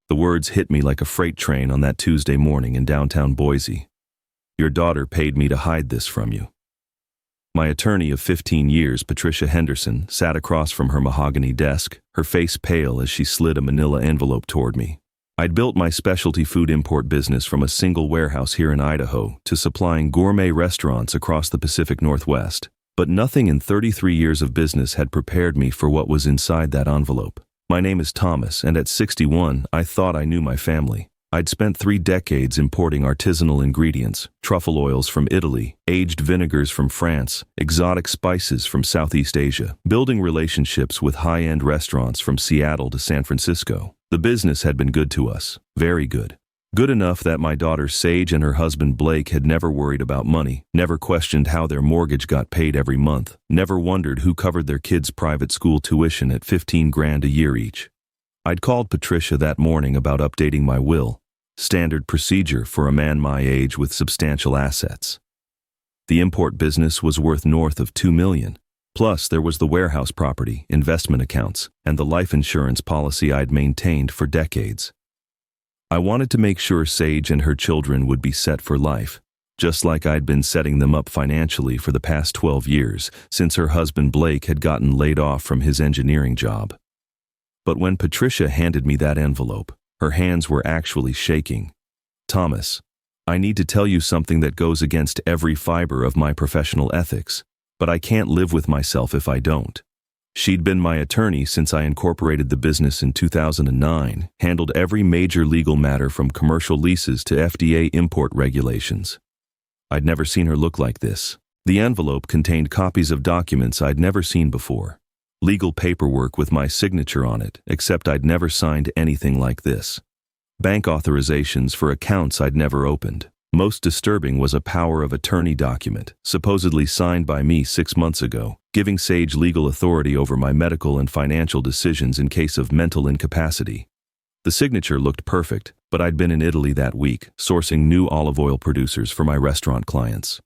The words hit me like a freight train on that Tuesday morning in downtown Boise. Your daughter paid me to hide this from you. My attorney of 15 years, Patricia Henderson, sat across from her mahogany desk, her face pale as she slid a manila envelope toward me. I'd built my specialty food import business from a single warehouse here in Idaho to supplying gourmet restaurants across the Pacific Northwest. But nothing in 33 years of business had prepared me for what was inside that envelope. My name is Thomas, and at 61, I thought I knew my family. I'd spent 3 decades importing artisanal ingredients, truffle oils from Italy, aged vinegars from France, exotic spices from Southeast Asia, building relationships with high-end restaurants from Seattle to San Francisco. The business had been good to us, very good. Good enough that my daughter Sage and her husband Blake had never worried about money, never questioned how their mortgage got paid every month, never wondered who covered their kids' private school tuition at $15,000 a year each. I'd called Patricia that morning about updating my will, standard procedure for a man my age with substantial assets. The import business was worth north of $2 million. Plus, there was the warehouse property, investment accounts, and the life insurance policy I'd maintained for decades. I wanted to make sure Sage and her children would be set for life, just like I'd been setting them up financially for the past 12 years, since her husband Blake had gotten laid off from his engineering job. But when Patricia handed me that envelope, her hands were actually shaking. Thomas, I need to tell you something that goes against every fiber of my professional ethics, but I can't live with myself if I don't. She'd been my attorney since I incorporated the business in 2009, handled every major legal matter from commercial leases to FDA import regulations. I'd never seen her look like this. The envelope contained copies of documents I'd never seen before. Legal paperwork with my signature on it, except I'd never signed anything like this. Bank authorizations for accounts I'd never opened. Most disturbing was a power of attorney document, supposedly signed by me 6 months ago, giving Sage legal authority over my medical and financial decisions in case of mental incapacity. The signature looked perfect, but I'd been in Italy that week, sourcing new olive oil producers for my restaurant clients.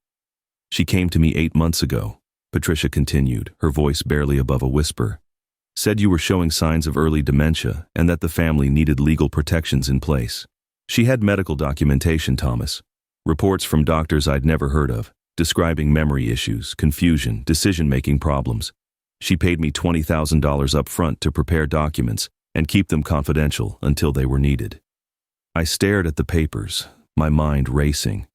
She came to me 8 months ago, Patricia continued, her voice barely above a whisper. Said you were showing signs of early dementia and that the family needed legal protections in place. She had medical documentation, Thomas. Reports from doctors I'd never heard of, describing memory issues, confusion, decision-making problems. She paid me $20,000 up front to prepare documents and keep them confidential until they were needed. I stared at the papers, my mind racing.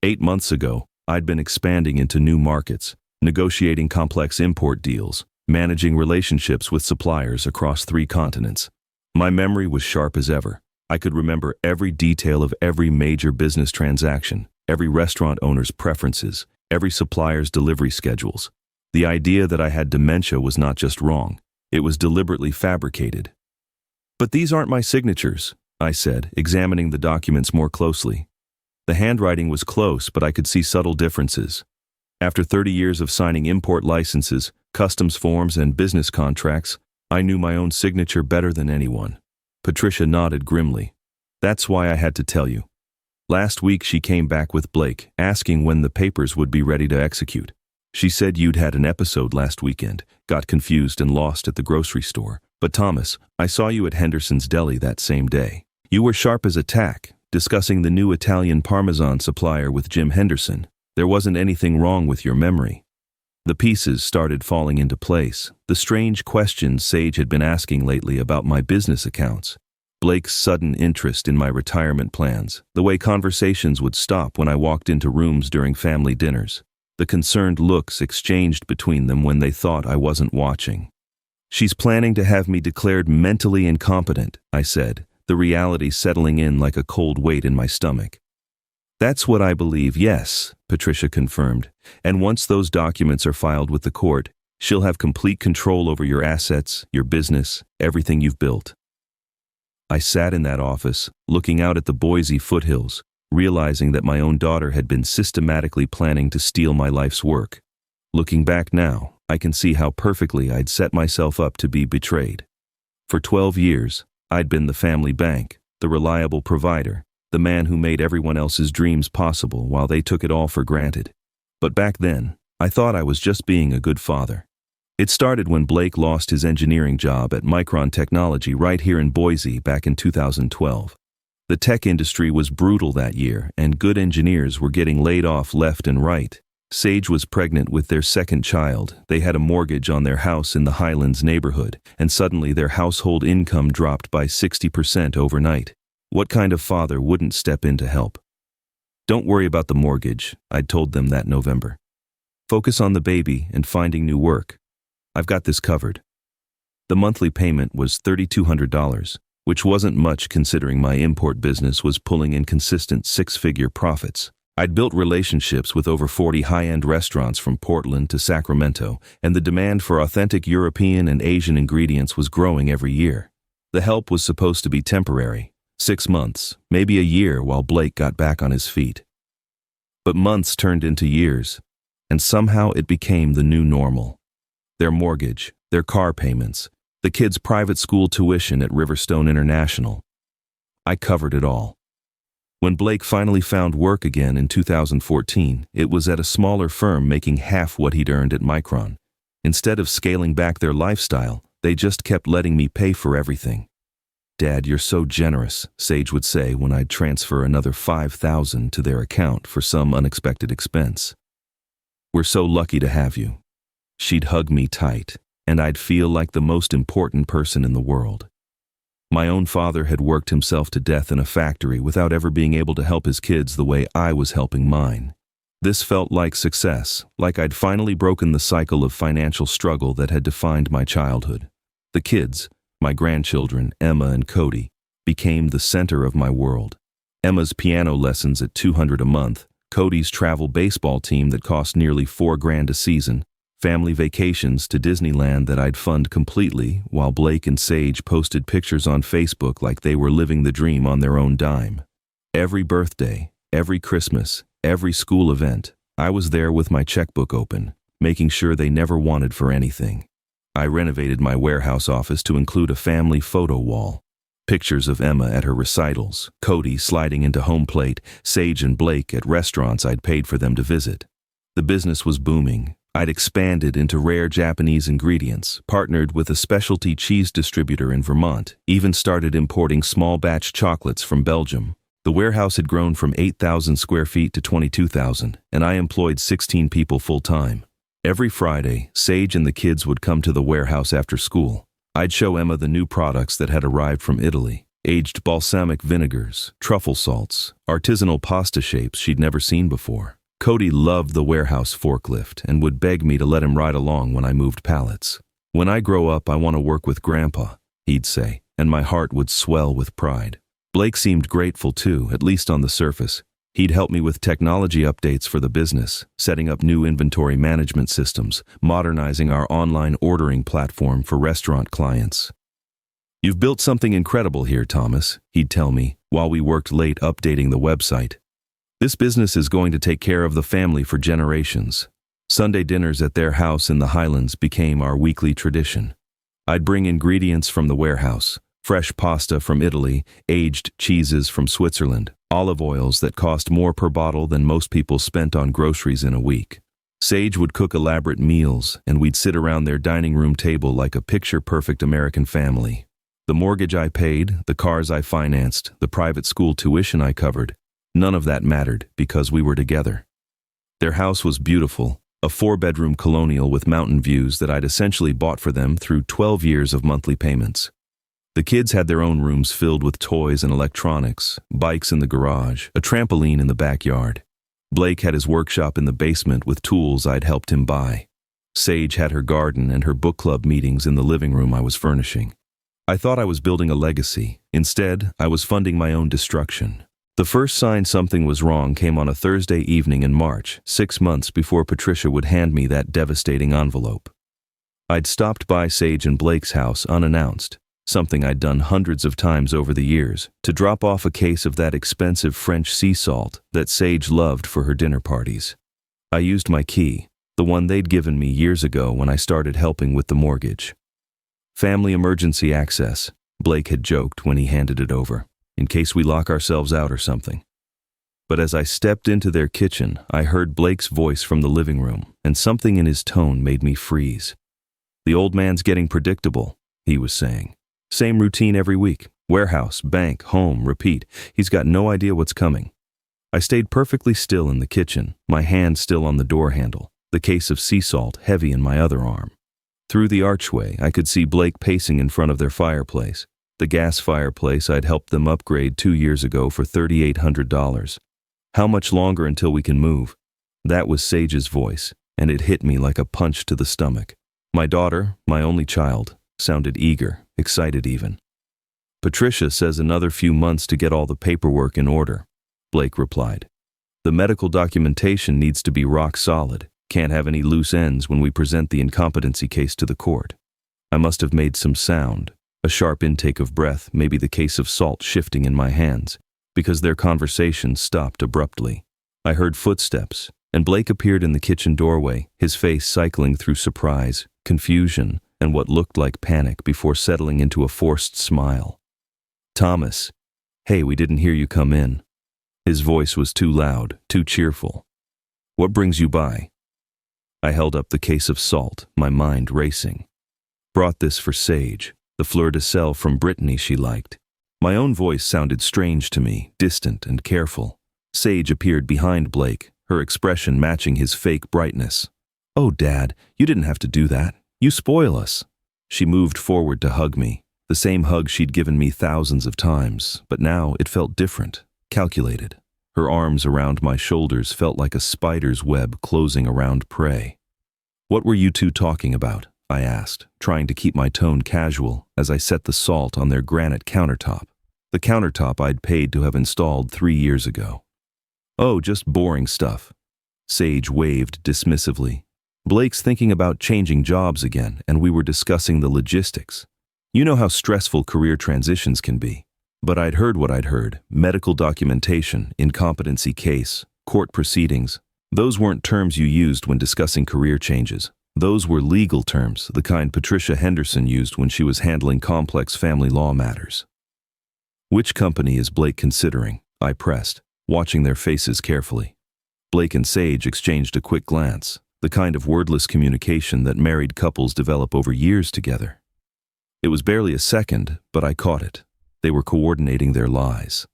8 months ago, I'd been expanding into new markets, negotiating complex import deals, managing relationships with suppliers across 3 continents. My memory was sharp as ever. I could remember every detail of every major business transaction, every restaurant owner's preferences, every supplier's delivery schedules. The idea that I had dementia was not just wrong, it was deliberately fabricated. But these aren't my signatures, I said, examining the documents more closely. The handwriting was close, but I could see subtle differences. After 30 years of signing import licenses, customs forms, and business contracts, I knew my own signature better than anyone. Patricia nodded grimly. That's why I had to tell you. Last week she came back with Blake, asking when the papers would be ready to execute. She said you'd had an episode last weekend, got confused and lost at the grocery store. But Thomas, I saw you at Henderson's Deli that same day. You were sharp as a tack, discussing the new Italian Parmesan supplier with Jim Henderson. There wasn't anything wrong with your memory. The pieces started falling into place, the strange questions Sage had been asking lately about my business accounts, Blake's sudden interest in my retirement plans, the way conversations would stop when I walked into rooms during family dinners, the concerned looks exchanged between them when they thought I wasn't watching. She's planning to have me declared mentally incompetent, I said, the reality settling in like a cold weight in my stomach. That's what I believe, yes, Patricia confirmed, and once those documents are filed with the court, she'll have complete control over your assets, your business, everything you've built. I sat in that office, looking out at the Boise foothills, realizing that my own daughter had been systematically planning to steal my life's work. Looking back now, I can see how perfectly I'd set myself up to be betrayed. For 12 years, I'd been the family bank, the reliable provider, the man who made everyone else's dreams possible while they took it all for granted. But back then, I thought I was just being a good father. It started when Blake lost his engineering job at Micron Technology right here in Boise back in 2012. The tech industry was brutal that year, and good engineers were getting laid off left and right. Sage was pregnant with their second child. They had a mortgage on their house in the Highlands neighborhood, and suddenly their household income dropped by 60% overnight. What kind of father wouldn't step in to help? Don't worry about the mortgage, I'd told them that November. Focus on the baby and finding new work. I've got this covered. The monthly payment was $3,200, which wasn't much considering my import business was pulling in consistent six-figure profits. I'd built relationships with over 40 high-end restaurants from Portland to Sacramento, and the demand for authentic European and Asian ingredients was growing every year. The help was supposed to be temporary, 6 months, maybe a year while Blake got back on his feet. But months turned into years, and somehow it became the new normal. Their mortgage, their car payments, the kids' private school tuition at Riverstone International. I covered it all. When Blake finally found work again in 2014, it was at a smaller firm making half what he'd earned at Micron. Instead of scaling back their lifestyle, they just kept letting me pay for everything. "Dad, you're so generous," Sage would say when I'd transfer another $5,000 to their account for some unexpected expense. "We're so lucky to have you." She'd hug me tight, and I'd feel like the most important person in the world. My own father had worked himself to death in a factory without ever being able to help his kids the way I was helping mine. This felt like success, like I'd finally broken the cycle of financial struggle that had defined my childhood. The kids, my grandchildren, Emma and Cody, became the center of my world. Emma's piano lessons at $200 a month, Cody's travel baseball team that cost nearly $4,000 a season, family vacations to Disneyland that I'd fund completely, while Blake and Sage posted pictures on Facebook like they were living the dream on their own dime. Every birthday, every Christmas, every school event, I was there with my checkbook open, making sure they never wanted for anything. I renovated my warehouse office to include a family photo wall. Pictures of Emma at her recitals, Cody sliding into home plate, Sage and Blake at restaurants I'd paid for them to visit. The business was booming. I'd expanded into rare Japanese ingredients, partnered with a specialty cheese distributor in Vermont, even started importing small batch chocolates from Belgium. The warehouse had grown from 8,000 square feet to 22,000, and I employed 16 people full-time. Every Friday, Sage and the kids would come to the warehouse after school. I'd show Emma the new products that had arrived from Italy, aged balsamic vinegars, truffle salts, artisanal pasta shapes she'd never seen before. Cody loved the warehouse forklift and would beg me to let him ride along when I moved pallets. "When I grow up, I want to work with Grandpa," he'd say, and my heart would swell with pride. Blake seemed grateful too, at least on the surface. He'd help me with technology updates for the business, setting up new inventory management systems, modernizing our online ordering platform for restaurant clients. "You've built something incredible here, Thomas," he'd tell me, while we worked late updating the website. "This business is going to take care of the family for generations." Sunday dinners at their house in the Highlands became our weekly tradition. I'd bring ingredients from the warehouse, fresh pasta from Italy, aged cheeses from Switzerland, olive oils that cost more per bottle than most people spent on groceries in a week. Sage would cook elaborate meals, and we'd sit around their dining room table like a picture-perfect American family. The mortgage I paid, the cars I financed, the private school tuition I covered, none of that mattered because we were together. Their house was beautiful, a 4-bedroom colonial with mountain views that I'd essentially bought for them through 12 years of monthly payments. The kids had their own rooms filled with toys and electronics, bikes in the garage, a trampoline in the backyard. Blake had his workshop in the basement with tools I'd helped him buy. Sage had her garden and her book club meetings in the living room I was furnishing. I thought I was building a legacy. Instead, I was funding my own destruction. The first sign something was wrong came on a Thursday evening in March, 6 months before Patricia would hand me that devastating envelope. I'd stopped by Sage and Blake's house unannounced, something I'd done hundreds of times over the years, to drop off a case of that expensive French sea salt that Sage loved for her dinner parties. I used my key, the one they'd given me years ago when I started helping with the mortgage. "Family emergency access," Blake had joked when he handed it over, "in case we lock ourselves out or something." But as I stepped into their kitchen, I heard Blake's voice from the living room, and something in his tone made me freeze. The old man's getting predictable, he was saying. Same routine every week. Warehouse, bank, home, repeat. He's got no idea what's coming. I stayed perfectly still in the kitchen, my hand still on the door handle, the case of sea salt heavy in my other arm. Through the archway, I could see Blake pacing in front of their fireplace, the gas fireplace I'd helped them upgrade 2 years ago for $3,800. How much longer until we can move? That was Sage's voice, and it hit me like a punch to the stomach. My daughter, my only child, sounded eager, excited even. Patricia says another few months to get all the paperwork in order, Blake replied. The medical documentation needs to be rock solid. Can't have any loose ends when we present the incompetency case to the court. I must have made some sound, a sharp intake of breath, maybe the case of salt shifting in my hands, because their conversation stopped abruptly. I heard footsteps, and Blake appeared in the kitchen doorway, his face cycling through surprise, confusion, and what looked like panic before settling into a forced smile. Thomas, hey, we didn't hear you come in. His voice was too loud, too cheerful. What brings you by? I held up the case of salt, my mind racing. Brought this for Sage, the fleur de sel from Brittany she liked. My own voice sounded strange to me, distant and careful. Sage appeared behind Blake, her expression matching his fake brightness. Oh, Dad, you didn't have to do that. You spoil us. She moved forward to hug me, the same hug she'd given me thousands of times, but now it felt different, calculated. Her arms around my shoulders felt like a spider's web closing around prey. What were you two talking about? I asked, trying to keep my tone casual as I set the salt on their granite countertop, the countertop I'd paid to have installed 3 years ago. Oh, just boring stuff. Sage waved dismissively. Blake's thinking about changing jobs again, and we were discussing the logistics. You know how stressful career transitions can be. But I'd heard what I'd heard, medical documentation, incompetency case, court proceedings. Those weren't terms you used when discussing career changes. Those were legal terms, the kind Patricia Henderson used when she was handling complex family law matters. Which company is Blake considering? I pressed, watching their faces carefully. Blake and Sage exchanged a quick glance, the kind of wordless communication that married couples develop over years together. It was barely a second, but I caught it. They were coordinating their lies.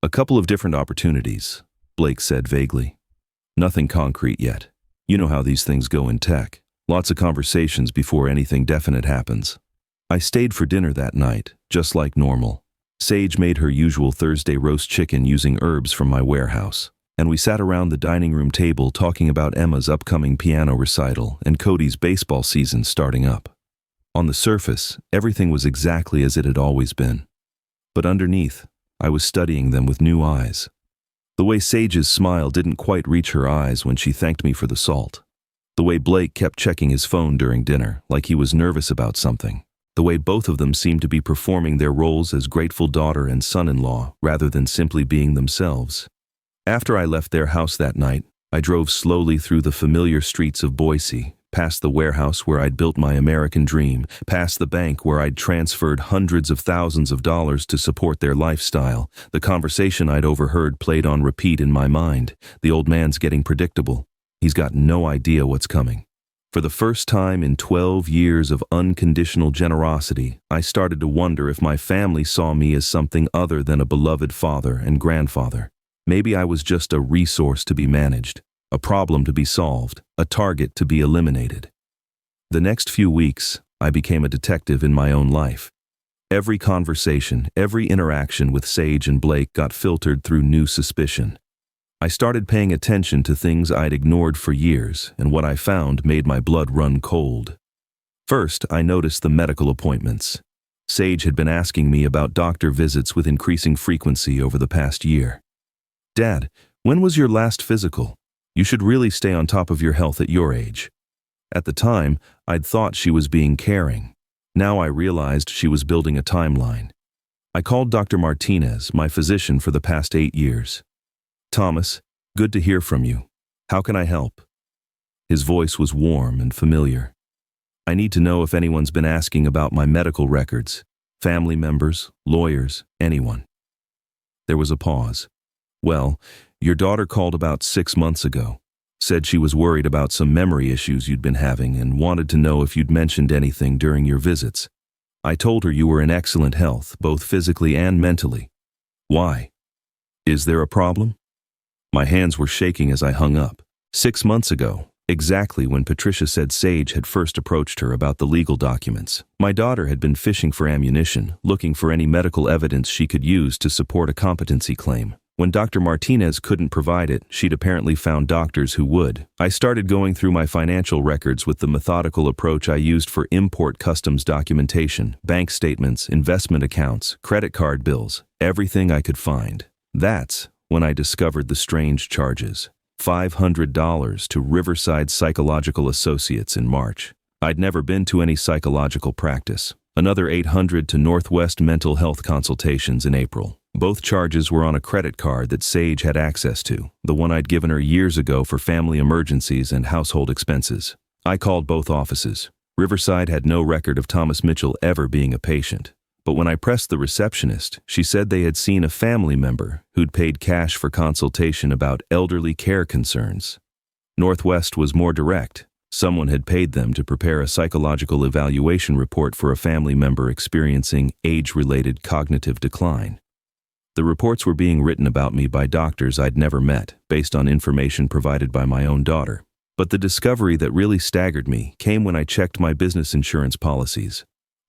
A couple of different opportunities, Blake said vaguely. Nothing concrete yet. You know how these things go in tech. Lots of conversations before anything definite happens. I stayed for dinner that night, just like normal. Sage made her usual Thursday roast chicken using herbs from my warehouse, and we sat around the dining room table talking about Emma's upcoming piano recital and Cody's baseball season starting up. On the surface, everything was exactly as it had always been. But underneath, I was studying them with new eyes. The way Sage's smile didn't quite reach her eyes when she thanked me for the salt. The way Blake kept checking his phone during dinner, like he was nervous about something. The way both of them seemed to be performing their roles as grateful daughter and son-in-law rather than simply being themselves. After I left their house that night, I drove slowly through the familiar streets of Boise, past the warehouse where I'd built my American dream, past the bank where I'd transferred hundreds of thousands of dollars to support their lifestyle. The conversation I'd overheard played on repeat in my mind. The old man's getting predictable. He's got no idea what's coming. For the first time in 12 years of unconditional generosity, I started to wonder if my family saw me as something other than a beloved father and grandfather. Maybe I was just a resource to be managed. A problem to be solved, a target to be eliminated. The next few weeks, I became a detective in my own life. Every conversation, every interaction with Sage and Blake got filtered through new suspicion. I started paying attention to things I'd ignored for years, and what I found made my blood run cold. First, I noticed the medical appointments. Sage had been asking me about doctor visits with increasing frequency over the past year. Dad, when was your last physical? You should really stay on top of your health at your age. At the time, I'd thought she was being caring. Now I realized she was building a timeline. I called Dr. Martinez, my physician for the past 8 years. Thomas, good to hear from you. How can I help? His voice was warm and familiar. I need to know if anyone's been asking about my medical records. Family members, lawyers, anyone. There was a pause. Well, your daughter called about 6 months ago. Said she was worried about some memory issues you'd been having and wanted to know if you'd mentioned anything during your visits. I told her you were in excellent health, both physically and mentally. Why? Is there a problem? My hands were shaking as I hung up. 6 months ago, exactly when Patricia said Sage had first approached her about the legal documents, my daughter had been fishing for ammunition, looking for any medical evidence she could use to support a competency claim. When Dr. Martinez couldn't provide it, she'd apparently found doctors who would. I started going through my financial records with the methodical approach I used for import customs documentation, bank statements, investment accounts, credit card bills, everything I could find. That's when I discovered the strange charges. $500 to Riverside Psychological Associates in March. I'd never been to any psychological practice. Another $800 to Northwest Mental Health Consultations in April. Both charges were on a credit card that Sage had access to, the one I'd given her years ago for family emergencies and household expenses. I called both offices. Riverside had no record of Thomas Mitchell ever being a patient. But when I pressed the receptionist, she said they had seen a family member who'd paid cash for consultation about elderly care concerns. Northwest was more direct. Someone had paid them to prepare a psychological evaluation report for a family member experiencing age-related cognitive decline. The reports were being written about me by doctors I'd never met, based on information provided by my own daughter. But the discovery that really staggered me came when I checked my business insurance policies.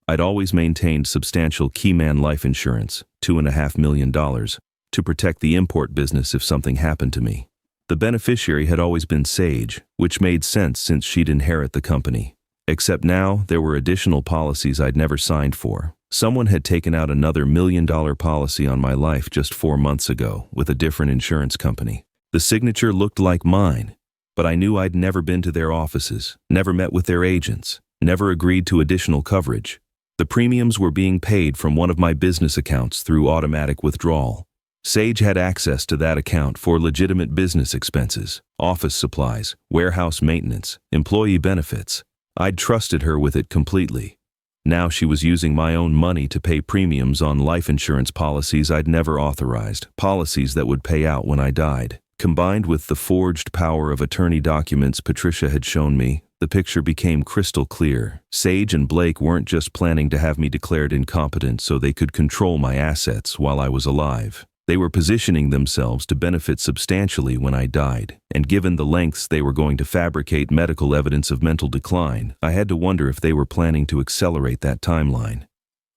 I'd always maintained substantial Keyman life insurance, $2.5 million, to protect the import business if something happened to me. The beneficiary had always been Sage, which made sense since she'd inherit the company. Except now, there were additional policies I'd never signed for. Someone had taken out another $1 million policy on my life just 4 months ago with a different insurance company. The signature looked like mine, but I knew I'd never been to their offices, never met with their agents, never agreed to additional coverage. The premiums were being paid from one of my business accounts through automatic withdrawal. Sage had access to that account for legitimate business expenses, office supplies, warehouse maintenance, employee benefits. I'd trusted her with it completely. Now she was using my own money to pay premiums on life insurance policies I'd never authorized, policies that would pay out when I died. Combined with the forged power of attorney documents Patricia had shown me, the picture became crystal clear. Sage and Blake weren't just planning to have me declared incompetent so they could control my assets while I was alive. They were positioning themselves to benefit substantially when I died, and given the lengths they were going to fabricate medical evidence of mental decline, I had to wonder if they were planning to accelerate that timeline.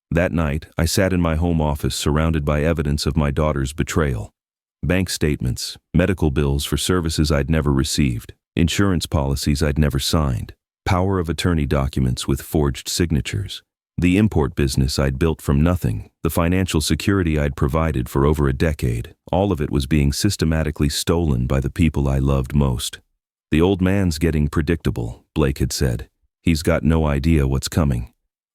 That night, I sat in my home office surrounded by evidence of my daughter's betrayal. Bank statements, medical bills for services I'd never received, insurance policies I'd never signed, power of attorney documents with forged signatures, the import business I'd built from nothing, the financial security I'd provided for over a decade, all of it was being systematically stolen by the people I loved most. The old man's getting predictable, Blake had said. He's got no idea what's coming.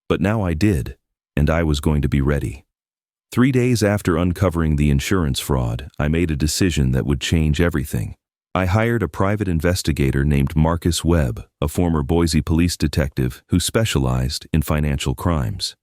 But now I did, and I was going to be ready. 3 days after uncovering the insurance fraud, I made a decision that would change everything. I hired a private investigator named Marcus Webb, a former Boise police detective who specialized in financial crimes.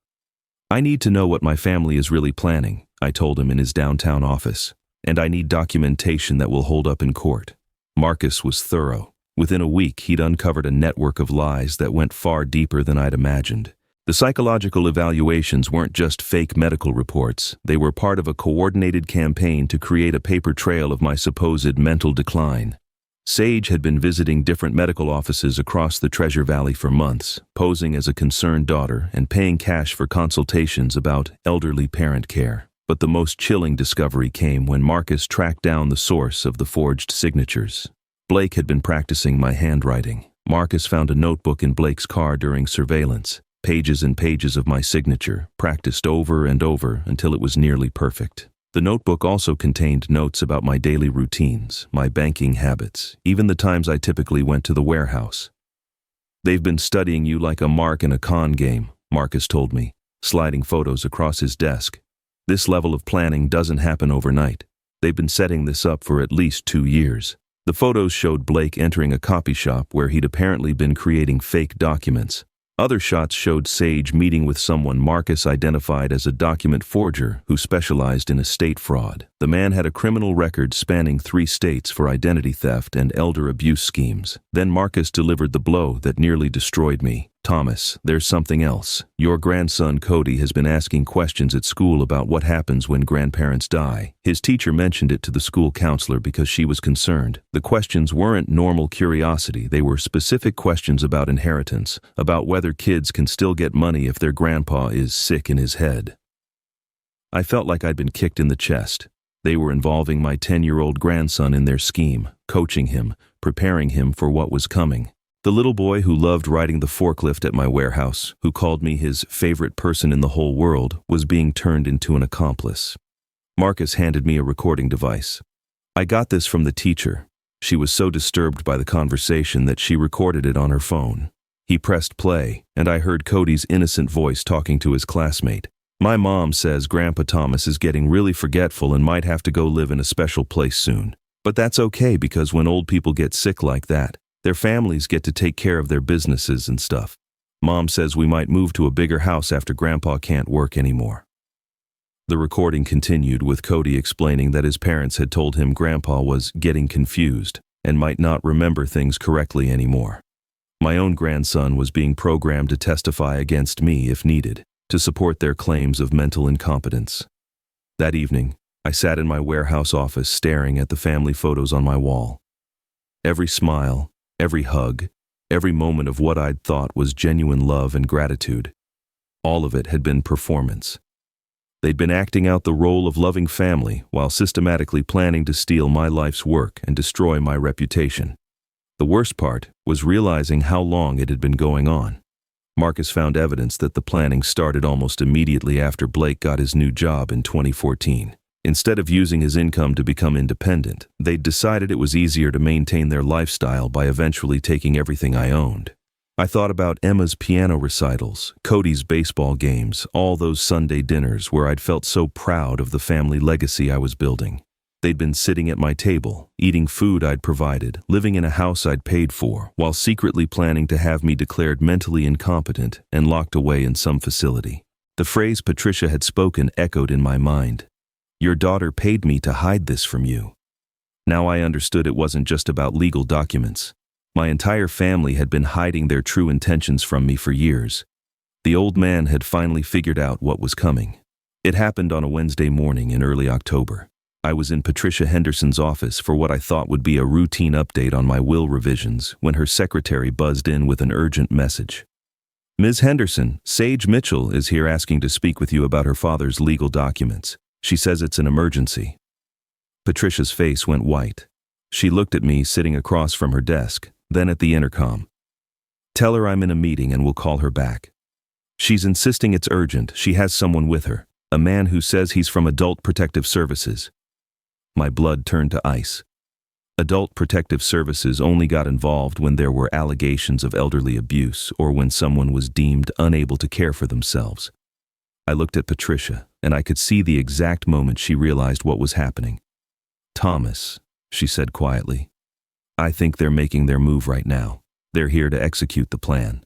I need to know what my family is really planning, I told him in his downtown office, and I need documentation that will hold up in court. Marcus was thorough. Within a week, he'd uncovered a network of lies that went far deeper than I'd imagined. The psychological evaluations weren't just fake medical reports. They were part of a coordinated campaign to create a paper trail of my supposed mental decline. Sage had been visiting different medical offices across the Treasure Valley for months, posing as a concerned daughter and paying cash for consultations about elderly parent care. But the most chilling discovery came when Marcus tracked down the source of the forged signatures. Blake had been practicing my handwriting. Marcus found a notebook in Blake's car during surveillance. Pages and pages of my signature, practiced over and over until it was nearly perfect. The notebook also contained notes about my daily routines, my banking habits, even the times I typically went to the warehouse. "They've been studying you like a mark in a con game," Marcus told me, sliding photos across his desk. "This level of planning doesn't happen overnight. They've been setting this up for at least 2 years." The photos showed Blake entering a copy shop where he'd apparently been creating fake documents. Other shots showed Sage meeting with someone Marcus identified as a document forger who specialized in estate fraud. The man had a criminal record spanning 3 states for identity theft and elder abuse schemes. Then Marcus delivered the blow that nearly destroyed me. Thomas, there's something else. Your grandson Cody has been asking questions at school about what happens when grandparents die. His teacher mentioned it to the school counselor because she was concerned. The questions weren't normal curiosity, they were specific questions about inheritance, about whether kids can still get money if their grandpa is sick in his head. I felt like I'd been kicked in the chest. They were involving my 10-year-old grandson in their scheme, coaching him, preparing him for what was coming. The little boy who loved riding the forklift at my warehouse, who called me his favorite person in the whole world, was being turned into an accomplice. Marcus handed me a recording device. I got this from the teacher. She was so disturbed by the conversation that she recorded it on her phone. He pressed play, and I heard Cody's innocent voice talking to his classmate. My mom says Grandpa Thomas is getting really forgetful and might have to go live in a special place soon. But that's okay because when old people get sick like that, their families get to take care of their businesses and stuff. Mom says we might move to a bigger house after Grandpa can't work anymore. The recording continued with Cody explaining that his parents had told him Grandpa was getting confused and might not remember things correctly anymore. My own grandson was being programmed to testify against me if needed, to support their claims of mental incompetence. That evening, I sat in my warehouse office staring at the family photos on my wall. Every smile, every hug, every moment of what I'd thought was genuine love and gratitude. All of it had been performance. They'd been acting out the role of loving family while systematically planning to steal my life's work and destroy my reputation. The worst part was realizing how long it had been going on. Marcus found evidence that the planning started almost immediately after Blake got his new job in 2014. Instead of using his income to become independent, they'd decided it was easier to maintain their lifestyle by eventually taking everything I owned. I thought about Emma's piano recitals, Cody's baseball games, all those Sunday dinners where I'd felt so proud of the family legacy I was building. They'd been sitting at my table, eating food I'd provided, living in a house I'd paid for, while secretly planning to have me declared mentally incompetent and locked away in some facility. The phrase Patricia had spoken echoed in my mind. Your daughter paid me to hide this from you. Now I understood it wasn't just about legal documents. My entire family had been hiding their true intentions from me for years. The old man had finally figured out what was coming. It happened on a Wednesday morning in early October. I was in Patricia Henderson's office for what I thought would be a routine update on my will revisions when her secretary buzzed in with an urgent message. Ms. Henderson, Sage Mitchell is here asking to speak with you about her father's legal documents. She says it's an emergency. Patricia's face went white. She looked at me sitting across from her desk, then at the intercom. Tell her I'm in a meeting and we'll call her back. She's insisting it's urgent. She has someone with her, a man who says he's from Adult Protective Services. My blood turned to ice. Adult Protective Services only got involved when there were allegations of elderly abuse or when someone was deemed unable to care for themselves. I looked at Patricia, and I could see the exact moment she realized what was happening. Thomas, she said quietly, I think they're making their move right now. They're here to execute the plan.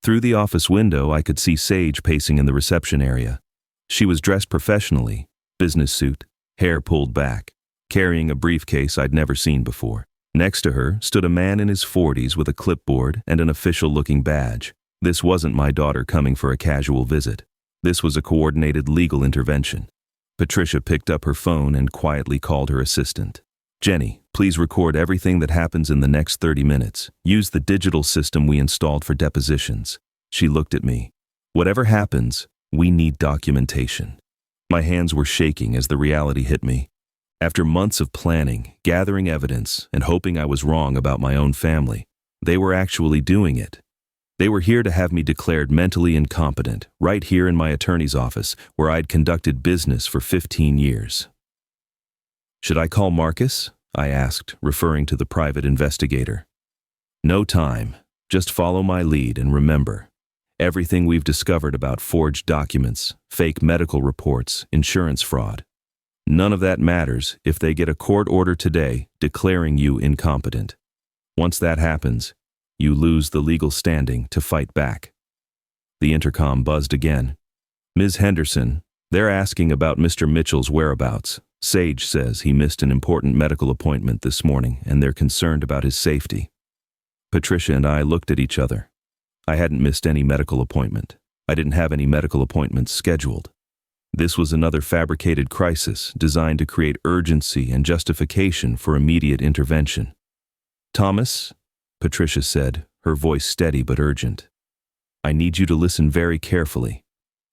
Through the office window, I could see Sage pacing in the reception area. She was dressed professionally, business suit, hair pulled back, carrying a briefcase I'd never seen before. Next to her stood a man in his 40s with a clipboard and an official-looking badge. This wasn't my daughter coming for a casual visit. This was a coordinated legal intervention. Patricia picked up her phone and quietly called her assistant. Jenny, please record everything that happens in the next 30 minutes. Use the digital system we installed for depositions. She looked at me. Whatever happens, we need documentation. My hands were shaking as the reality hit me. After months of planning, gathering evidence, and hoping I was wrong about my own family, they were actually doing it. They were here to have me declared mentally incompetent, right here in my attorney's office, where I'd conducted business for 15 years. Should I call Marcus? I asked, referring to the private investigator. No time. Just follow my lead and remember, everything we've discovered about forged documents, fake medical reports, insurance fraud. None of that matters if they get a court order today declaring you incompetent. Once that happens, you lose the legal standing to fight back. The intercom buzzed again. Ms. Henderson, they're asking about Mr. Mitchell's whereabouts. Sage says he missed an important medical appointment this morning and they're concerned about his safety. Patricia and I looked at each other. I hadn't missed any medical appointment. I didn't have any medical appointments scheduled. This was another fabricated crisis designed to create urgency and justification for immediate intervention. Thomas, Patricia said, her voice steady but urgent. I need you to listen very carefully.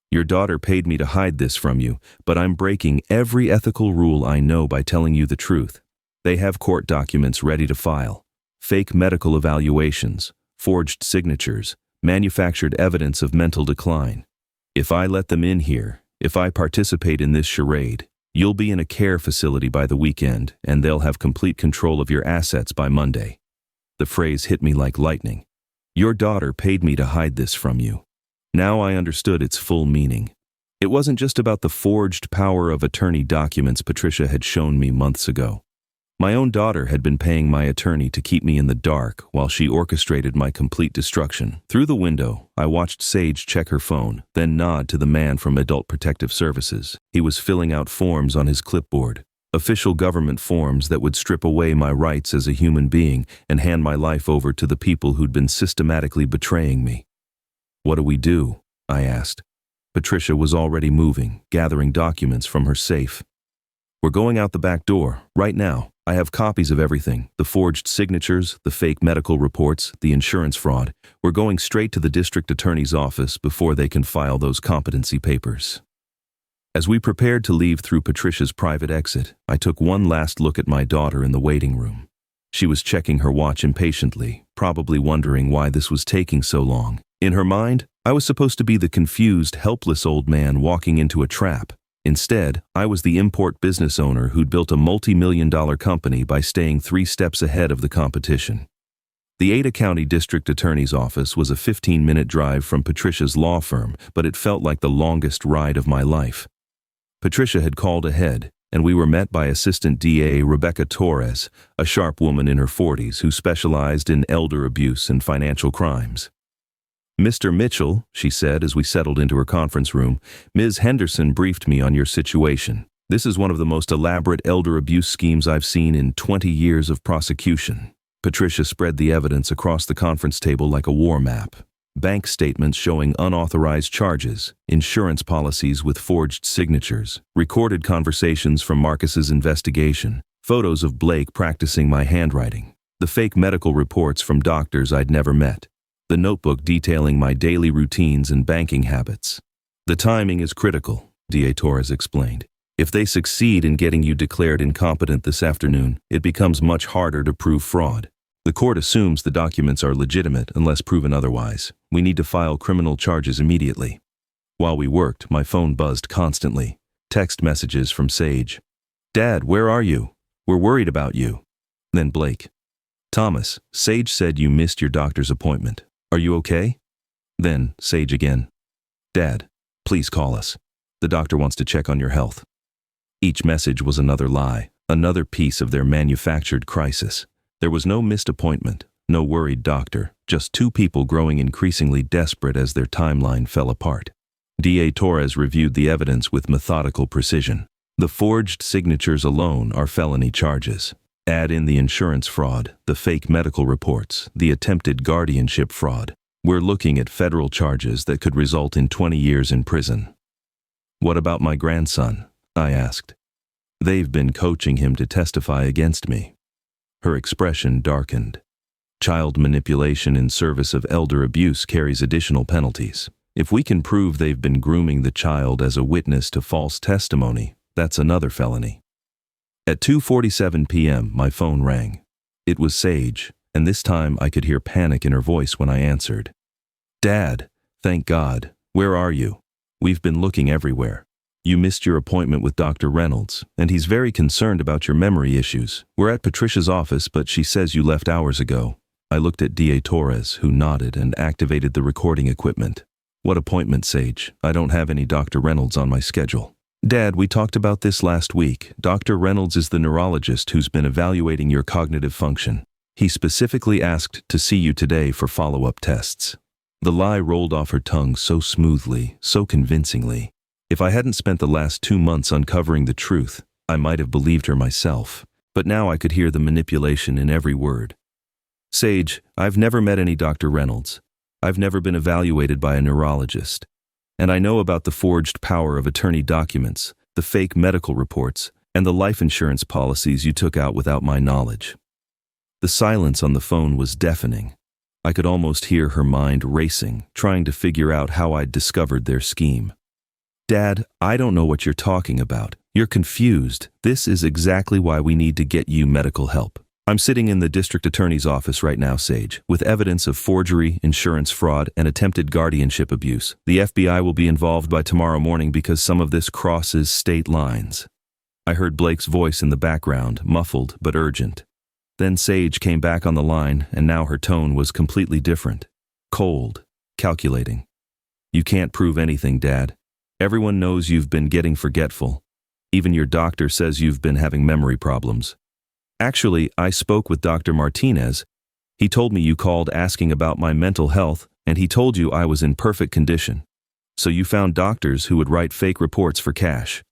Your daughter paid me to hide this from you, but I'm breaking every ethical rule I know by telling you the truth. They have court documents ready to file. Fake medical evaluations, forged signatures, manufactured evidence of mental decline. If I let them in here, if I participate in this charade, you'll be in a care facility by the weekend and they'll have complete control of your assets by Monday. The phrase hit me like lightning. Your daughter paid me to hide this from you. Now I understood its full meaning. It wasn't just about the forged power of attorney documents Patricia had shown me months ago. My own daughter had been paying my attorney to keep me in the dark while she orchestrated my complete destruction. Through the window, I watched Sage check her phone, then nod to the man from Adult Protective Services. He was filling out forms on his clipboard, official government forms that would strip away my rights as a human being and hand my life over to the people who'd been systematically betraying me. What do we do? I asked. Patricia was already moving, gathering documents from her safe. We're going out the back door, right now. I have copies of everything, the forged signatures, the fake medical reports, the insurance fraud. We're going straight to the district attorney's office before they can file those competency papers. As we prepared to leave through Patricia's private exit, I took one last look at my daughter in the waiting room. She was checking her watch impatiently, probably wondering why this was taking so long. In her mind, I was supposed to be the confused, helpless old man walking into a trap. Instead, I was the import business owner who'd built a multi-million-dollar company by staying 3 steps ahead of the competition. The Ada County District Attorney's office was a 15-minute drive from Patricia's law firm, but it felt like the longest ride of my life. Patricia had called ahead, and we were met by Assistant DA Rebecca Torres, a sharp woman in her 40s who specialized in elder abuse and financial crimes. Mr. Mitchell, she said as we settled into her conference room, Ms. Henderson briefed me on your situation. This is one of the most elaborate elder abuse schemes I've seen in 20 years of prosecution. Patricia spread the evidence across the conference table like a war map. Bank statements showing unauthorized charges, insurance policies with forged signatures, recorded conversations from Marcus's investigation, photos of Blake practicing my handwriting, the fake medical reports from doctors I'd never met, the notebook detailing my daily routines and banking habits. The timing is critical, DA Torres explained. If they succeed in getting you declared incompetent this afternoon, it becomes much harder to prove fraud. The court assumes the documents are legitimate unless proven otherwise. We need to file criminal charges immediately. While we worked, my phone buzzed constantly. Text messages from Sage. Dad, where are you? We're worried about you. Then Blake. Thomas, Sage said you missed your doctor's appointment. Are you okay? Then Sage again. Dad, please call us. The doctor wants to check on your health. Each message was another lie, another piece of their manufactured crisis. There was no missed appointment, no worried doctor, just 2 people growing increasingly desperate as their timeline fell apart. DA Torres reviewed the evidence with methodical precision. The forged signatures alone are felony charges. Add in the insurance fraud, the fake medical reports, the attempted guardianship fraud. We're looking at federal charges that could result in 20 years in prison. What about my grandson? I asked. They've been coaching him to testify against me. Her expression darkened. Child manipulation in service of elder abuse carries additional penalties. If we can prove they've been grooming the child as a witness to false testimony, that's another felony. At 2:47 p.m., my phone rang. It was Sage, and this time I could hear panic in her voice when I answered. Dad, thank God. Where are you? We've been looking everywhere. You missed your appointment with Dr. Reynolds, and he's very concerned about your memory issues. We're at Patricia's office, but she says you left hours ago. I looked at DA Torres, who nodded and activated the recording equipment. What appointment, Sage? I don't have any Dr. Reynolds on my schedule. Dad, we talked about this last week. Dr. Reynolds is the neurologist who's been evaluating your cognitive function. He specifically asked to see you today for follow-up tests. The lie rolled off her tongue so smoothly, so convincingly. If I hadn't spent the last 2 months uncovering the truth, I might have believed her myself. But now I could hear the manipulation in every word. Sage, I've never met any Dr. Reynolds. I've never been evaluated by a neurologist. And I know about the forged power of attorney documents, the fake medical reports, and the life insurance policies you took out without my knowledge. The silence on the phone was deafening. I could almost hear her mind racing, trying to figure out how I'd discovered their scheme. Dad, I don't know what you're talking about. You're confused. This is exactly why we need to get you medical help. I'm sitting in the district attorney's office right now, Sage, with evidence of forgery, insurance fraud, and attempted guardianship abuse. The FBI will be involved by tomorrow morning because some of this crosses state lines. I heard Blake's voice in the background, muffled but urgent. Then Sage came back on the line, and now her tone was completely different. Cold, calculating. You can't prove anything, Dad. Everyone knows you've been getting forgetful. Even your doctor says you've been having memory problems. Actually, I spoke with Dr. Martinez. He told me you called asking about my mental health, and he told you I was in perfect condition. So you found doctors who would write fake reports for cash.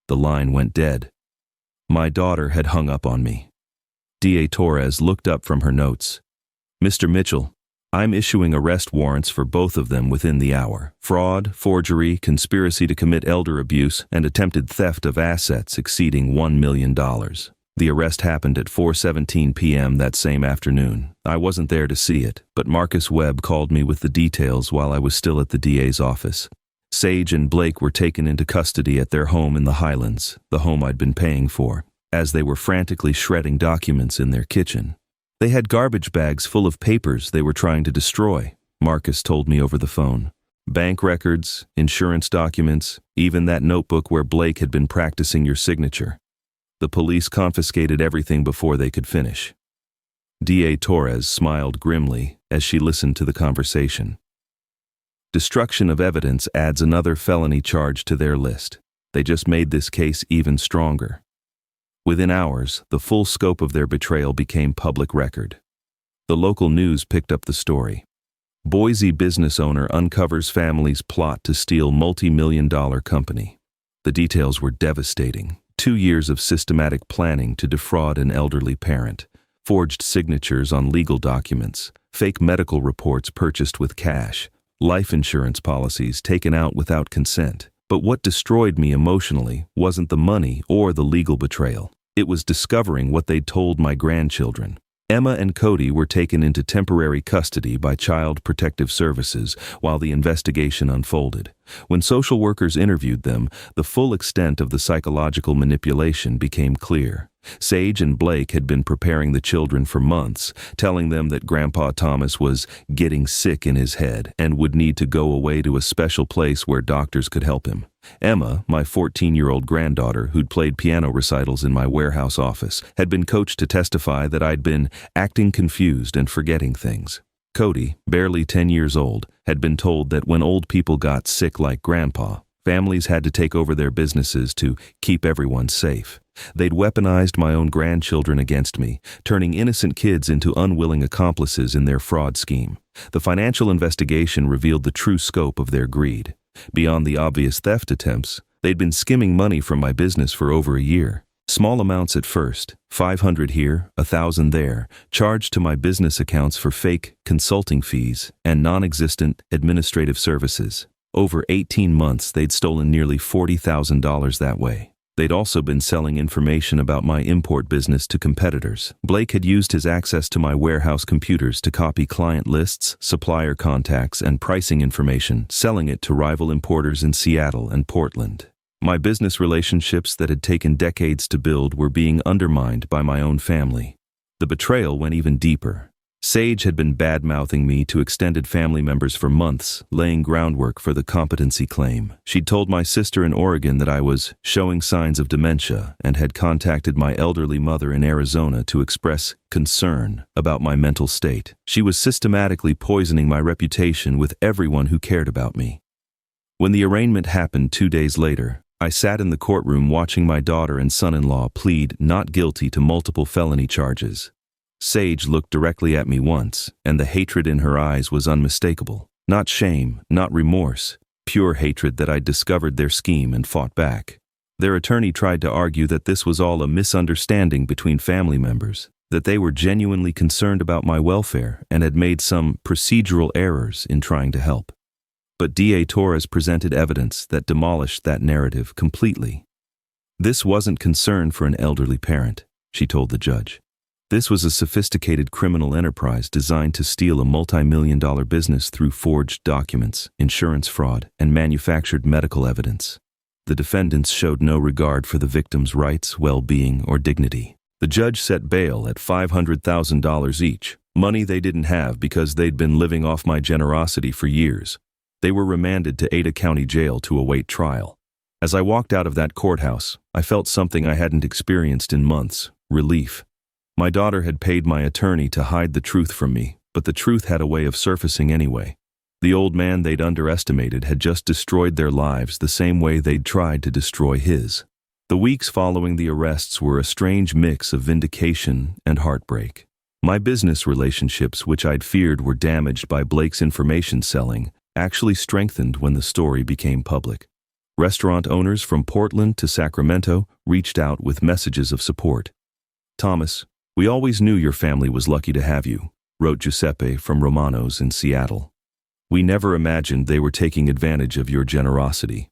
The line went dead. My daughter had hung up on me. D.A. Torres looked up from her notes. Mr. Mitchell, I'm issuing arrest warrants for both of them within the hour. Fraud, forgery, conspiracy to commit elder abuse, and attempted theft of assets exceeding $1 million. The arrest happened at 4:17 p.m. that same afternoon. I wasn't there to see it, but Marcus Webb called me with the details while I was still at the DA's office. Sage and Blake were taken into custody at their home in the Highlands, the home I'd been paying for, as they were frantically shredding documents in their kitchen. They had garbage bags full of papers they were trying to destroy, Marcus told me over the phone. Bank records, insurance documents, even that notebook where Blake had been practicing your signature. The police confiscated everything before they could finish. D.A. Torres smiled grimly as she listened to the conversation. Destruction of evidence adds another felony charge to their list. They just made this case even stronger. Within hours, the full scope of their betrayal became public record. The local news picked up the story. Boise business owner uncovers family's plot to steal multi-million-dollar company. The details were devastating. 2 years of systematic planning to defraud an elderly parent, forged signatures on legal documents, fake medical reports purchased with cash, life insurance policies taken out without consent. But what destroyed me emotionally wasn't the money or the legal betrayal. It was discovering what they'd told my grandchildren. Emma and Cody were taken into temporary custody by Child Protective Services while the investigation unfolded. When social workers interviewed them, the full extent of the psychological manipulation became clear. Sage and Blake had been preparing the children for months, telling them that Grandpa Thomas was getting sick in his head and would need to go away to a special place where doctors could help him. Emma, my 14-year-old granddaughter who'd played piano recitals in my warehouse office, had been coached to testify that I'd been acting confused and forgetting things. Cody, barely 10 years old, had been told that when old people got sick like Grandpa, families had to take over their businesses to keep everyone safe. They'd weaponized my own grandchildren against me, turning innocent kids into unwilling accomplices in their fraud scheme. The financial investigation revealed the true scope of their greed. Beyond the obvious theft attempts, they'd been skimming money from my business for over a year. Small amounts at first, $500 here, $1,000 there, charged to my business accounts for fake consulting fees and non-existent administrative services. Over 18 months, they'd stolen nearly $40,000 that way. They'd also been selling information about my import business to competitors. Blake had used his access to my warehouse computers to copy client lists, supplier contacts, and pricing information, selling it to rival importers in Seattle and Portland. My business relationships that had taken decades to build were being undermined by my own family. The betrayal went even deeper. Sage had been bad-mouthing me to extended family members for months, laying groundwork for the competency claim. She'd told my sister in Oregon that I was showing signs of dementia and had contacted my elderly mother in Arizona to express concern about my mental state. She was systematically poisoning my reputation with everyone who cared about me. When the arraignment happened 2 days later, I sat in the courtroom watching my daughter and son-in-law plead not guilty to multiple felony charges. Sage looked directly at me once, and the hatred in her eyes was unmistakable. Not shame, not remorse, pure hatred that I'd discovered their scheme and fought back. Their attorney tried to argue that this was all a misunderstanding between family members, that they were genuinely concerned about my welfare and had made some procedural errors in trying to help. But DA Torres presented evidence that demolished that narrative completely. This wasn't concern for an elderly parent, she told the judge. This was a sophisticated criminal enterprise designed to steal a multi-million-dollar business through forged documents, insurance fraud, and manufactured medical evidence. The defendants showed no regard for the victims' rights, well-being, or dignity. The judge set bail at $500,000 each, money they didn't have because they'd been living off my generosity for years. They were remanded to Ada County Jail to await trial. As I walked out of that courthouse, I felt something I hadn't experienced in months: relief. My daughter had paid my attorney to hide the truth from me, but the truth had a way of surfacing anyway. The old man they'd underestimated had just destroyed their lives the same way they'd tried to destroy his. The weeks following the arrests were a strange mix of vindication and heartbreak. My business relationships, which I'd feared were damaged by Blake's information selling, actually strengthened when the story became public. Restaurant owners from Portland to Sacramento reached out with messages of support. "Thomas, we always knew your family was lucky to have you," wrote Giuseppe from Romano's in Seattle. "We never imagined they were taking advantage of your generosity."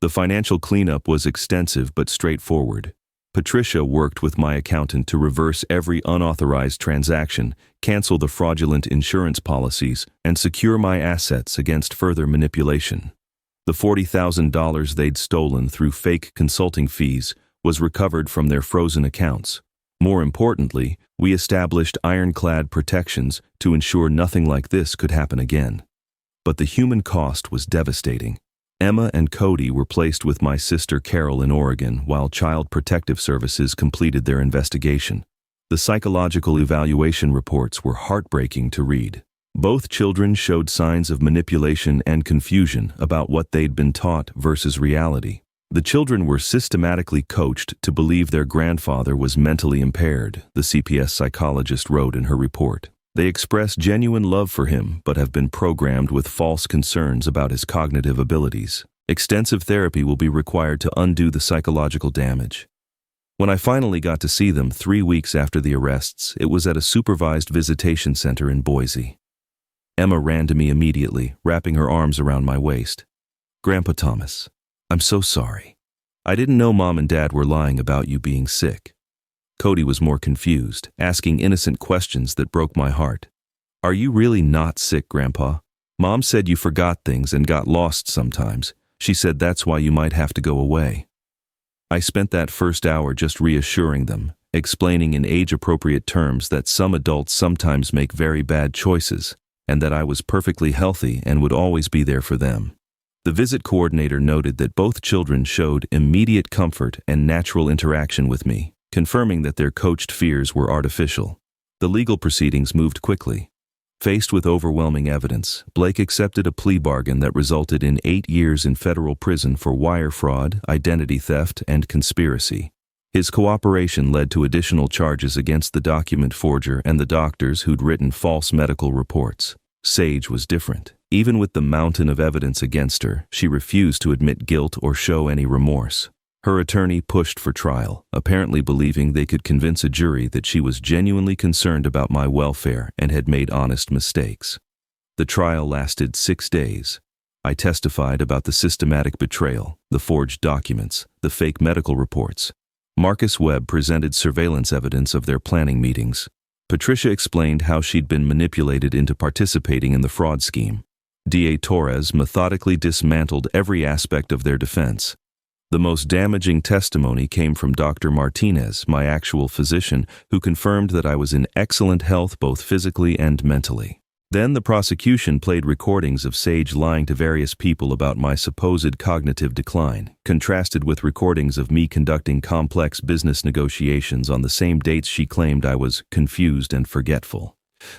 The financial cleanup was extensive but straightforward. Patricia worked with my accountant to reverse every unauthorized transaction, cancel the fraudulent insurance policies, and secure my assets against further manipulation. The $40,000 they'd stolen through fake consulting fees was recovered from their frozen accounts. More importantly, we established ironclad protections to ensure nothing like this could happen again. But the human cost was devastating. Emma and Cody were placed with my sister Carol in Oregon while Child Protective Services completed their investigation. The psychological evaluation reports were heartbreaking to read. Both children showed signs of manipulation and confusion about what they'd been taught versus reality. The children were systematically coached to believe their grandfather was mentally impaired, the CPS psychologist wrote in her report. They express genuine love for him, but have been programmed with false concerns about his cognitive abilities. Extensive therapy will be required to undo the psychological damage. When I finally got to see them 3 weeks after the arrests, it was at a supervised visitation center in Boise. Emma ran to me immediately, wrapping her arms around my waist. "Grandpa Thomas, I'm so sorry. I didn't know Mom and Dad were lying about you being sick." Cody was more confused, asking innocent questions that broke my heart. "Are you really not sick, Grandpa? Mom said you forgot things and got lost sometimes. She said that's why you might have to go away." I spent that first hour just reassuring them, explaining in age-appropriate terms that some adults sometimes make very bad choices, and that I was perfectly healthy and would always be there for them. The visit coordinator noted that both children showed immediate comfort and natural interaction with me, confirming that their coached fears were artificial. The legal proceedings moved quickly. Faced with overwhelming evidence, Blake accepted a plea bargain that resulted in 8 years in federal prison for wire fraud, identity theft, and conspiracy. His cooperation led to additional charges against the document forger and the doctors who'd written false medical reports. Sage was different. Even with the mountain of evidence against her, she refused to admit guilt or show any remorse. Her attorney pushed for trial, apparently believing they could convince a jury that she was genuinely concerned about my welfare and had made honest mistakes. The trial lasted 6 days. I testified about the systematic betrayal, the forged documents, the fake medical reports. Marcus Webb presented surveillance evidence of their planning meetings. Patricia explained how she'd been manipulated into participating in the fraud scheme. DA Torres methodically dismantled every aspect of their defense. The most damaging testimony came from Dr. Martinez, my actual physician, who confirmed that I was in excellent health both physically and mentally. Then the prosecution played recordings of Sage lying to various people about my supposed cognitive decline, contrasted with recordings of me conducting complex business negotiations on the same dates she claimed I was confused and forgetful.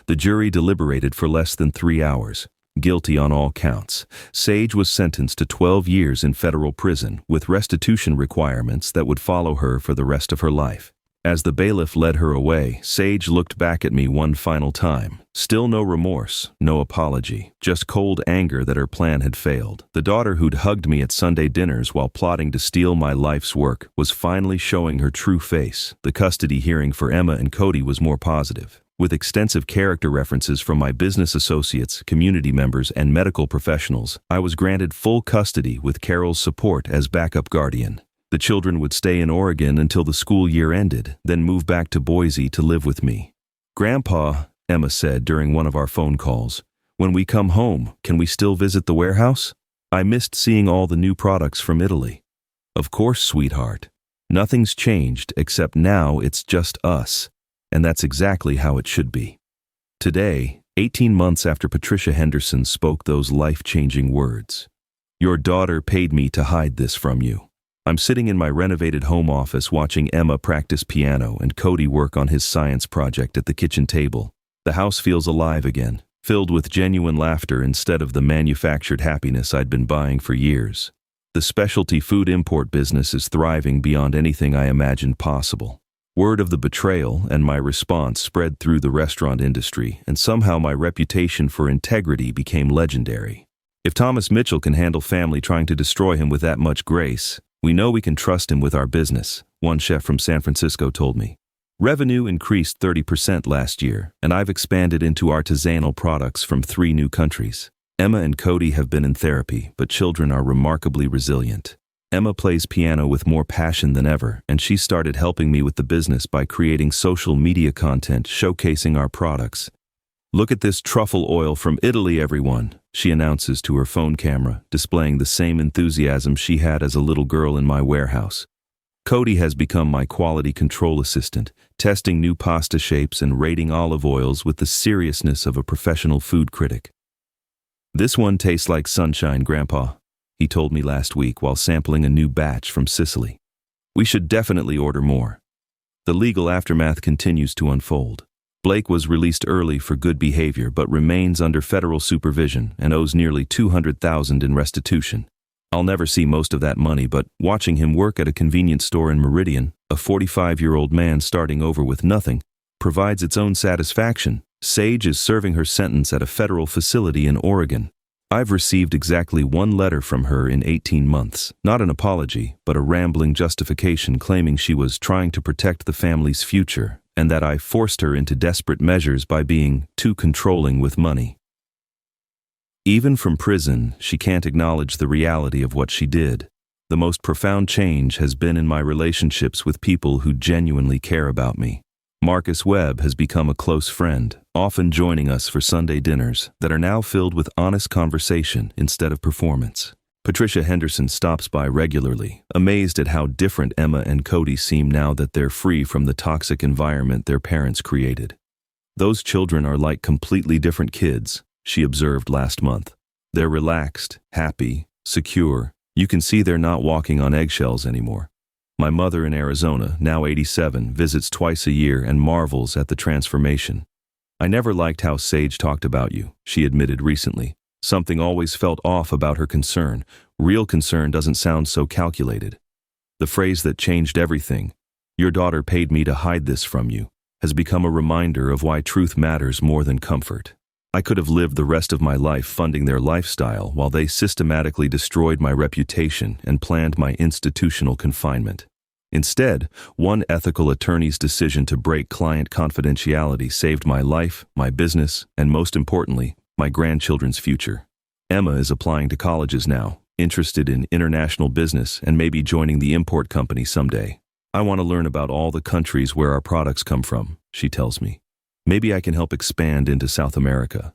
The jury deliberated for less than 3 hours. Guilty on all counts. Sage was sentenced to 12 years in federal prison with restitution requirements that would follow her for the rest of her life. As the bailiff led her away, Sage looked back at me one final time. Still no remorse, no apology, just cold anger that her plan had failed. The daughter who'd hugged me at Sunday dinners while plotting to steal my life's work was finally showing her true face. The custody hearing for Emma and Cody was more positive. With extensive character references from my business associates, community members, and medical professionals, I was granted full custody with Carol's support as backup guardian. The children would stay in Oregon until the school year ended, then move back to Boise to live with me. "Grandpa," Emma said during one of our phone calls, "when we come home, can we still visit the warehouse? I missed seeing all the new products from Italy." "Of course, sweetheart. Nothing's changed except now it's just us, and that's exactly how it should be." Today, 18 months after Patricia Henderson spoke those life-changing words, "Your daughter paid me to hide this from you." I'm sitting in my renovated home office watching Emma practice piano and Cody work on his science project at the kitchen table. The house feels alive again, filled with genuine laughter instead of the manufactured happiness I'd been buying for years. The specialty food import business is thriving beyond anything I imagined possible. Word of the betrayal and my response spread through the restaurant industry, and somehow my reputation for integrity became legendary. If Thomas Mitchell can handle family trying to destroy him with that much grace, we know we can trust him with our business, one chef from San Francisco told me. Revenue increased 30% last year, and I've expanded into artisanal products from 3 new countries. Emma and Cody have been in therapy, but children are remarkably resilient. Emma plays piano with more passion than ever, and she started helping me with the business by creating social media content showcasing our products. "Look at this truffle oil from Italy, everyone," she announces to her phone camera, displaying the same enthusiasm she had as a little girl in my warehouse. Cody has become my quality control assistant, testing new pasta shapes and rating olive oils with the seriousness of a professional food critic. "This one tastes like sunshine, Grandpa," he told me last week while sampling a new batch from Sicily. "We should definitely order more." The legal aftermath continues to unfold. Blake was released early for good behavior but remains under federal supervision and owes nearly $200,000 in restitution. I'll never see most of that money, but watching him work at a convenience store in Meridian, a 45-year-old man starting over with nothing, provides its own satisfaction. Sage is serving her sentence at a federal facility in Oregon. I've received exactly 1 letter from her in 18 months, not an apology, but a rambling justification claiming she was trying to protect the family's future, and that I forced her into desperate measures by being too controlling with money. Even from prison, she can't acknowledge the reality of what she did. The most profound change has been in my relationships with people who genuinely care about me. Marcus Webb has become a close friend, often joining us for Sunday dinners that are now filled with honest conversation instead of performance. Patricia Henderson stops by regularly, amazed at how different Emma and Cody seem now that they're free from the toxic environment their parents created. "Those children are like completely different kids," she observed last month. "They're relaxed, happy, secure. You can see they're not walking on eggshells anymore." My mother in Arizona, now 87, visits twice a year and marvels at the transformation. "I never liked how Sage talked about you," she admitted recently. "Something always felt off about her concern. Real concern doesn't sound so calculated." The phrase that changed everything, "Your daughter paid me to hide this from you," has become a reminder of why truth matters more than comfort. I could have lived the rest of my life funding their lifestyle while they systematically destroyed my reputation and planned my institutional confinement. Instead, one ethical attorney's decision to break client confidentiality saved my life, my business, and most importantly, my grandchildren's future. Emma is applying to colleges now, interested in international business and maybe joining the import company someday. "I want to learn about all the countries where our products come from," she tells me. "Maybe I can help expand into South America."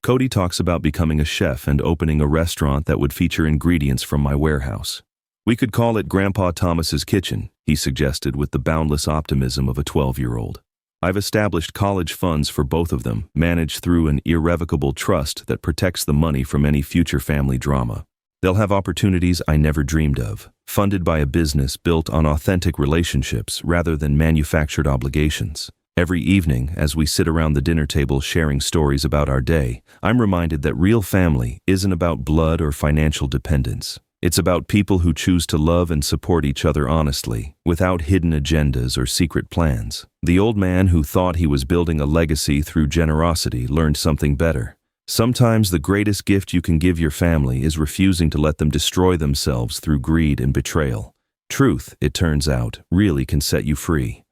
Cody talks about becoming a chef and opening a restaurant that would feature ingredients from my warehouse. "We could call it Grandpa Thomas's Kitchen," he suggested with the boundless optimism of a 12-year-old. I've established college funds for both of them, managed through an irrevocable trust that protects the money from any future family drama. They'll have opportunities I never dreamed of, funded by a business built on authentic relationships rather than manufactured obligations. Every evening, as we sit around the dinner table sharing stories about our day, I'm reminded that real family isn't about blood or financial dependence. It's about people who choose to love and support each other honestly, without hidden agendas or secret plans. The old man who thought he was building a legacy through generosity learned something better. Sometimes the greatest gift you can give your family is refusing to let them destroy themselves through greed and betrayal. Truth, it turns out, really can set you free.